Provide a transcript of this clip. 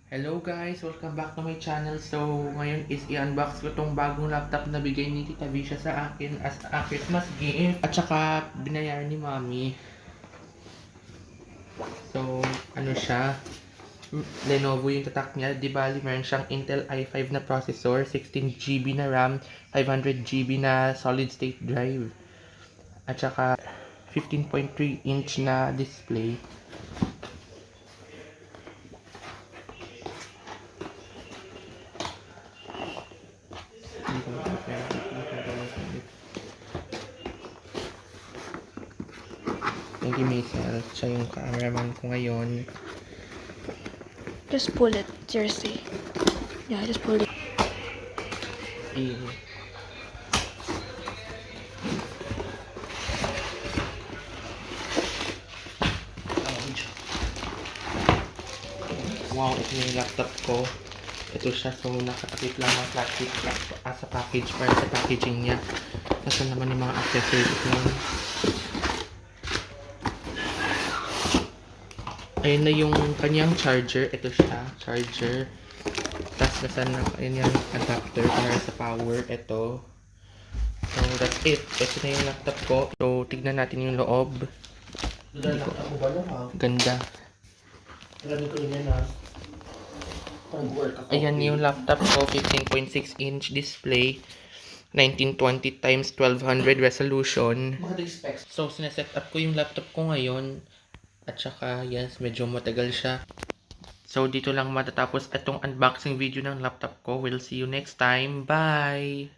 Hello guys! Welcome back to my channel. So, ngayon is i-unbox ko tong bagong laptop na bigay ni Tita Visha sa akin as a Christmas gift. At saka, binayaran ni Mommy. So, ano siya? Lenovo yung tatak niya. Di bali, meron siyang Intel i5 na processor, 16GB na RAM, 500GB na solid state drive. At saka, 15.3 inch na display. Thank you, Maisel. Siya yung cameraman ko ngayon. Just pull it, seriously. Yeah, just pull it. Wow, ito yung laptop ko. Ito siya, so nakatakip lang ang plastic sa package para sa packaging niya. Nasa naman yung mga accessories niya. Ayun na yung kanyang charger. Ito siya, charger. Tapos nasa na yung adapter para sa power. Ito. So that's it. Ito na yung laptop ko. So tignan natin yung loob. Ganda. Ayan yung laptop ko, 15.6 inch display, 1920 x 1200 resolution. So sineset up ko yung laptop ko ngayon. At saka yes, medyo matagal siya. So dito lang matatapos itong unboxing video ng laptop ko. We'll see you next time. Bye!